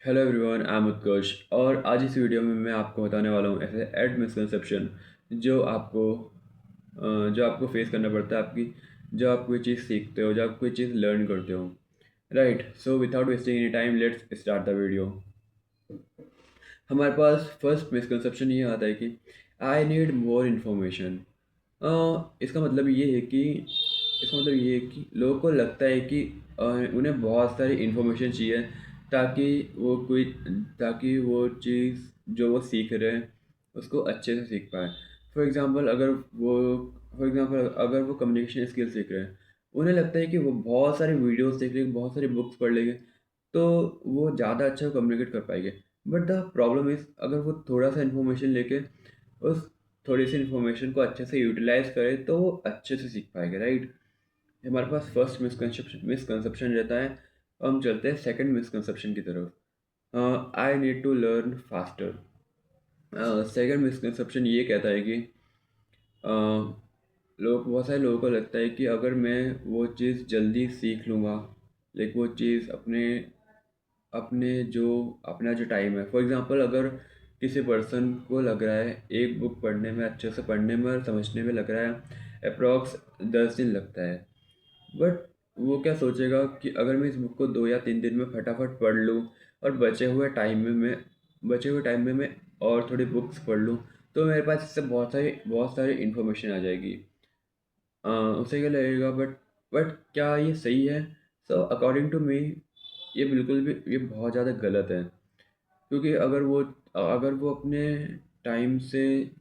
Hello everyone, I am उत्कर्ष। और आज इस वीडियो में मैं आपको बताने वाला हूँ ऐसे एड मिसकंसेप्शन जो आपको जो आपको फेस करना पड़ता है आपकी जो आप कोई चीज़ सीखते हो, जब आप कोई चीज़ लर्न करते हो। Right, so without wasting any time let's start the video. हमारे पास फर्स्ट मिसकंसेप्शन ये आता है कि आई नीड मोर इन्फॉर्मेशन। इसका मतलब ये है कि लोगों को लगता है कि उन्हें बहुत सारी इन्फॉर्मेशन चाहिए ताकि वो कोई ताकि वो चीज़ जो वो सीख रहे हैं उसको अच्छे से सीख पाए। वो फॉर एग्जांपल अगर वो कम्युनिकेशन स्किल सीख रहे हैं, उन्हें लगता है कि वो बहुत सारी वीडियोस देख लेंगे, बहुत सारी बुक्स पढ़ लेंगे तो वो ज़्यादा अच्छा कम्युनिकेट कर पाएंगे। बट द प्रॉब्लम इज़, अगर वो थोड़ा सा इन्फॉर्मेशन लेके उस थोड़ी सी इन्फॉर्मेशन को अच्छे से यूटिलाइज करे तो वो अच्छे से सीख पाएंगे। राइट, हमारे पास फर्स्ट मिसकंसेप्शन रहता है। हम चलते हैं सेकंड मिसकंसेप्शन की तरफ। I need to learn faster. Second misconception ये कहता है कि बहुत सारे लोगों को लगता है कि अगर मैं वो चीज़ जल्दी सीख लूँगा, लाइक वो चीज़ अपने अपने जो अपना जो टाइम है, फॉर एग्जांपल अगर किसी पर्सन को लग रहा है एक बुक पढ़ने में, अच्छे से पढ़ने में और समझने में लग रहा है अप्रॉक्स 10 दिन लगता है। बट वो क्या सोचेगा कि अगर मैं इस बुक को 2 या 3 दिन में फटाफट पढ़ लूँ और बचे हुए टाइम में मैं और थोड़ी बुक्स पढ़ लूँ तो मेरे पास इससे बहुत सारी इन्फॉर्मेशन आ जाएगी। उसे क्या लगेगा, बट क्या ये सही है? सो अकॉर्डिंग टू मी ये बहुत ज़्यादा गलत है। क्योंकि अगर वो अपने टाइम से,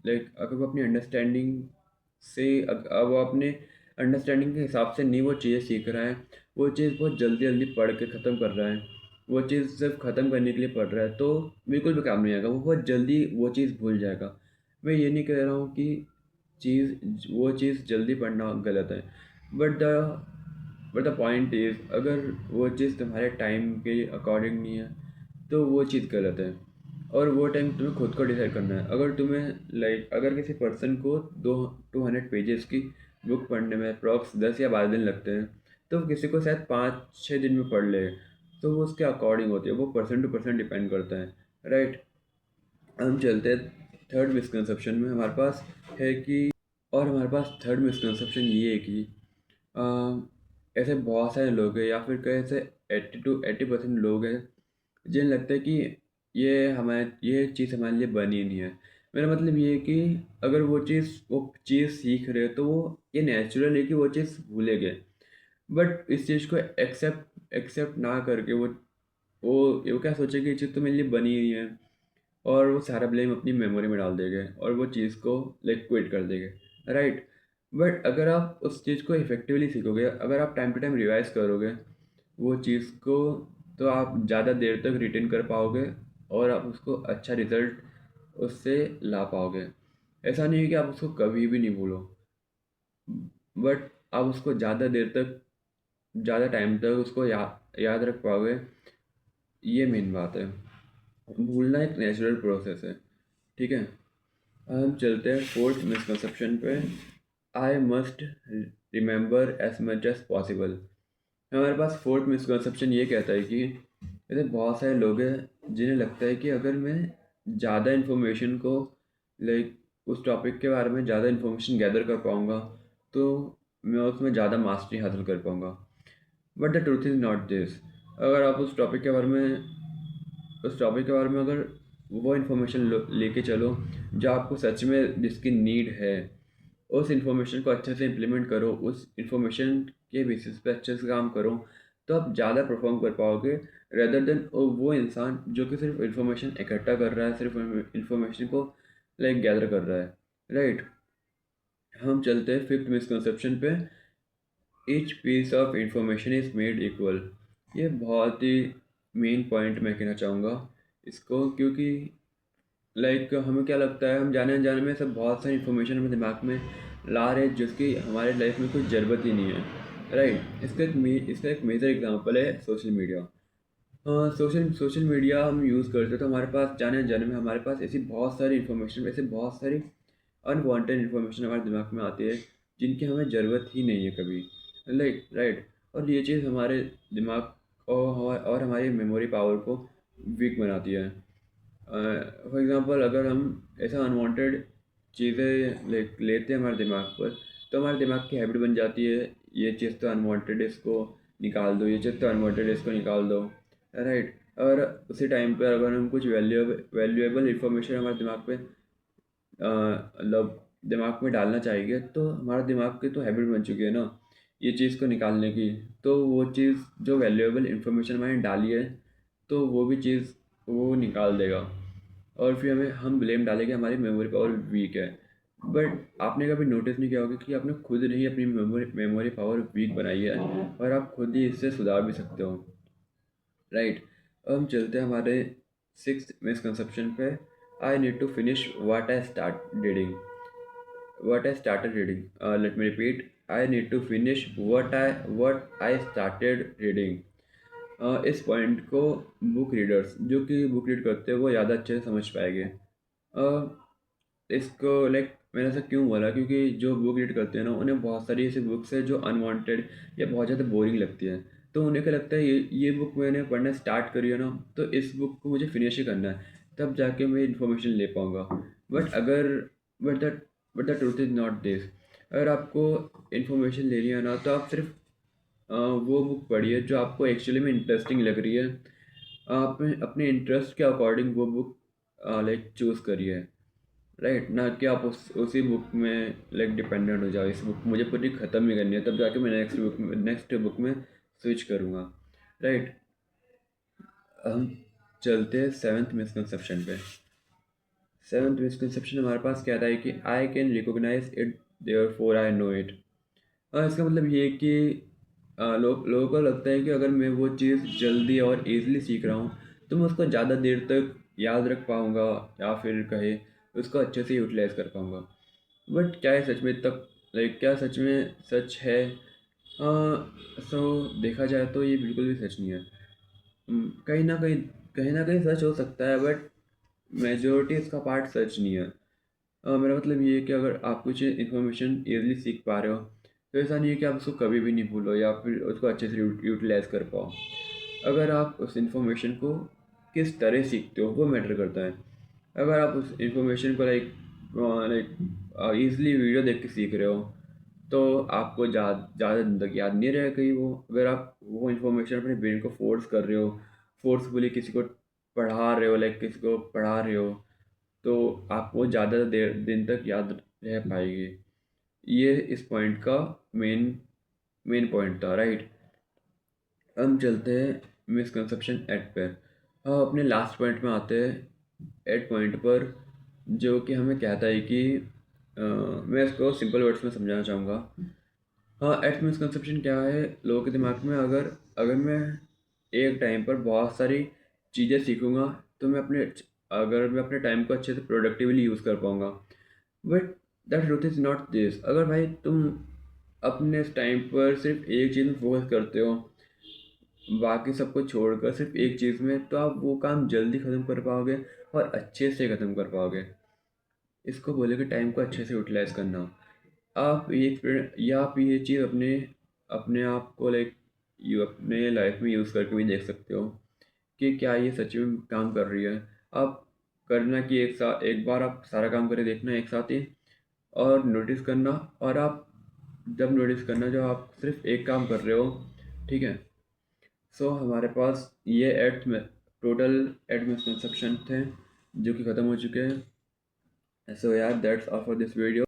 लाइक अगर वो अपनी अंडरस्टैंडिंग से वो अपने अंडरस्टैंडिंग के हिसाब से नहीं वो चीज़ें सीख रहा है, वो चीज़ बहुत जल्दी जल्दी पढ़ के ख़त्म कर रहा है, वो चीज़ सिर्फ ख़त्म करने के लिए पढ़ रहा है तो बिल्कुल भी काम नहीं आएगा, वो बहुत जल्दी वो चीज़ भूल जाएगा। मैं ये नहीं कह रहा हूँ कि वो चीज़ जल्दी पढ़ना गलत है, बट द पॉइंट इज़, अगर वो चीज़ तुम्हारे टाइम के अकॉर्डिंग नहीं है तो वो चीज़ गलत है। और वो टाइम तुम्हें खुद को डिसाइड करना है। अगर किसी पर्सन को 200 पेजेस की बुक पढ़ने में अप्रॉक्स 10 या 12 दिन लगते हैं तो किसी को शायद 5-6 दिन में पढ़ ले। तो वो उसके अकॉर्डिंग होती है, वो पर्सन टू पर्सन डिपेंड करता है। राइट, हम चलते हैं थर्ड मिसकंसेप्शन में। हमारे पास थर्ड मिसकंसेप्शन ये है कि ऐसे बहुत सारे लोग हैं, या फिर कई ऐसे 80% लोग हैं जिन्हें लगता है कि ये चीज़ हमारे लिए बनी नहीं है। मेरा मतलब ये है कि अगर वो चीज़ सीख रहे हो तो वो ये नेचुरल है कि वो चीज़ भूलेंगे। बट इस चीज़ को एक्सेप्ट ना करके वो क्या सोचेंगे, ये चीज़ तो मेरे लिए बनी ही नहीं है, और वो सारा ब्लेम अपनी मेमोरी में डाल देंगे और वो चीज़ को लाइक क्विट कर देंगे। राइट, बट अगर आप उस चीज़ को इफेक्टिवली सीखोगे, अगर आप टाइम टू टाइम रिवाइज करोगे वो चीज़ को, तो आप ज़्यादा देर तक रिटेन कर पाओगे और आप उसको अच्छा रिजल्ट उससे ला पाओगे। ऐसा नहीं है कि आप उसको कभी भी नहीं भूलो, बट आप उसको ज़्यादा टाइम तक उसको याद रख पाओगे। ये मेन बात है। भूलना एक नेचुरल प्रोसेस है। ठीक है, हम चलते हैं फोर्थ मिसकंसेप्शन पे। I must remember as much as possible. हमारे पास फोर्थ मिसकंसेप्शन ये कहता है कि ऐसे बहुत सारे लोग हैं जिन्हें लगता है कि अगर मैं ज़्यादा इन्फॉर्मेशन को, लाइक उस टॉपिक के बारे में ज़्यादा इन्फॉर्मेशन गैदर कर पाऊँगा तो मैं उसमें ज़्यादा मास्टरी हासिल कर पाऊँगा। But the truth is not this. अगर आप उस टॉपिक के बारे में अगर वो इन्फॉर्मेशन लेके चलो जो आपको सच में जिसकी नीड है, उस इन्फॉर्मेशन को अच्छे से इम्प्लीमेंट करो, उस इन्फॉर्मेशन के बेसिस पे अच्छे से काम करो, तो आप ज़्यादा परफॉर्म कर पाओगे रेदर देन वो इंसान जो कि सिर्फ इन्फॉर्मेशन इकट्ठा कर रहा है, सिर्फ इन्फॉर्मेशन को लाइक गैदर कर रहा है। राइट, हम चलते हैं फिफ्थ मिसकंसेप्शन पे। Each piece of information is made equal. ये बहुत ही मेन पॉइंट मैं कहना चाहूँगा इसको, क्योंकि हमें क्या लगता है, हम जाने अनजाने में सब बहुत सारी इन्फॉर्मेशन अपने दिमाग में ला रहे हैं जिसकी हमारे लाइफ में कोई ज़रूरत ही नहीं है। राइट, इसका एक मेजर एग्जांपल है सोशल मीडिया। सोशल मीडिया हम यूज़ करते हैं तो हमारे पास जाने अनजाने में हमारे पास ऐसी बहुत सारी अनवांटेड इन्फॉर्मेशन हमारे दिमाग में आती है जिनकी हमें ज़रूरत ही नहीं है कभी। राइट, और ये चीज़ हमारे दिमाग और हमारी मेमोरी पावर को वीक बनाती है। फॉर एग्ज़ाम्पल अगर हम ऐसा अनवांटेड चीज़ें लेते हैं हमारे दिमाग पर, तो हमारे दिमाग की हैबिट बन जाती है, ये चीज़ तो अनवांटेड है, इसको निकाल दो, ये चीज़ तो अनवांटेड है, इसको निकाल दो, राइट। और उसी टाइम पर अगर हम कुछ वैल्यूएबल इंफॉर्मेशन हमारे दिमाग पे मतलब दिमाग में डालना चाहिए, तो हमारा दिमाग की तो हैबिट बन चुकी है ना ये चीज़ को निकालने की, तो वो चीज़ जो वैल्यूएबल इंफॉर्मेशन मैंने डाली है, तो वो भी चीज़ वो निकाल देगा। और फिर हम ब्लेम डालेंगे हमारी मेमोरी पावर वीक है। बट आपने कभी नोटिस नहीं किया होगा कि आपने खुद नहीं अपनी मेमोरी पावर वीक बनाई है, और आप खुद ही इससे सुधार भी सकते हो, राइट। अब हम चलते हैं हमारे सिक्स्थ मिसकंसेप्शन पे। I need to finish what I started reading. Let me repeat. I need to finish what I started reading. इस पॉइंट को बुक रीडर्स जो कि बुक रीड करते हैं वो ज़्यादा अच्छे से समझ पाएंगे। इसको मैंने ऐसा क्यों बोला, क्योंकि जो बुक रीड करते हैं ना उन्हें बहुत सारी ऐसी बुक्स है जो अनवांटेड या बहुत ज़्यादा बोरिंग लगती है। तो उन्हें क्या लगता है, ये बुक मैंने पढ़ना स्टार्ट करी है ना, तो इस बुक को मुझे फिनिश ही करना है, तब जाके मैं इन्फॉर्मेशन ले पाऊँगा। बट अगर but the but the truth is not this. अगर आपको इन्फॉर्मेशन लेनी है ना, तो आप सिर्फ वो बुक पढ़िए जो आपको एक्चुअली में इंटरेस्टिंग लग रही है। आपने अपने इंटरेस्ट के अकॉर्डिंग वो बुक चूज़ करिए, राइट। ना कि आप उसी बुक में डिपेंडेंट हो जाओ, इस बुक मुझे पूरी ख़त्म ही करनी है, तब जाके मैं नेक्स्ट बुक में स्विच करूँगा, राइट। हम चलते हैं सेवन्थ मिसकंसेप्शन पे। सेवन्थ मिसकंसेप्शन हमारे पास क्या था कि I can recognise it, therefore I know it. इसका मतलब ये है कि लोगों को लगता है कि अगर मैं वो चीज़ जल्दी और ईज़िली सीख रहा हूँ, तो मैं उसको ज़्यादा देर तक याद रख पाऊँगा, या फिर कहे उसको अच्छे से यूटिलाइज़ कर पाऊँगा। बट क्या है सच में तक क्या सच में सच है? सो देखा जाए तो ये बिल्कुल भी सच नहीं है। कहीं ना कहीं सच हो सकता है, बट मेजोरिटी इसका पार्ट सच नहीं है। मेरा मतलब ये है कि अगर आप कुछ इन्फॉर्मेशन ईज़िली सीख पा रहे हो, तो ऐसा नहीं है कि आप उसको कभी भी नहीं भूलो या फिर उसको अच्छे से यूटिलाइज कर पाओ। अगर आप उस इन्फॉर्मेशन को किस तरह सीखते हो वो मैटर करता है। अगर आप उस इन्फॉर्मेशन को लाइक ईज़िली वीडियो देख के सीख रहे हो, तो आपको ज़्यादा दिन तक याद नहीं रहेगा कहीं वो। अगर आप वो इन्फॉर्मेशन अपने ब्रेन को फोर्स कर रहे हो, फोर्सफुली किसी को पढ़ा रहे हो, किसी को पढ़ा रहे हो, तो आपको ज़्यादा देर दिन तक याद रह पाएगी। ये इस पॉइंट का मेन मेन पॉइंट था, राइट। हम चलते हैं मिसकंसेप्शन एट पर। हम अपने लास्ट पॉइंट में आते हैं एट पॉइंट पर, जो कि हमें कहता है कि मैं इसको सिंपल वर्ड्स में समझाना चाहूँगा। हाँ, एट मिसकंसेप्शन क्या है लोगों के दिमाग में, अगर अगर मैं एक टाइम पर बहुत सारी चीज़ें सीखूँगा, तो मैं अपने टाइम को अच्छे से प्रोडक्टिवली यूज़ कर पाऊँगा। But that truth is not this. अगर भाई तुम अपने टाइम पर सिर्फ एक चीज़ में फोकस करते हो, बाकी सबको छोड़कर सिर्फ एक चीज़ में, तो आप वो काम जल्दी ख़त्म कर पाओगे और अच्छे से ख़त्म कर पाओगे। इसको बोलेगे टाइम को अच्छे से यूटिलाइज करना। आप ये चीज़ अपने अपने आप को यू अपने लाइफ में यूज़ करके भी देख सकते हो कि क्या ये सच में काम कर रही है। आप करना कि एक बार आप सारा काम करके देखना एक साथ ही, और नोटिस करना। और आप जब नोटिस करना जब आप सिर्फ एक काम कर रहे हो, ठीक है। सो हमारे पास ये टोटल 8 मिसकंसेप्शन थे जो कि ख़त्म हो चुके हैं। सो यार that's all for this video.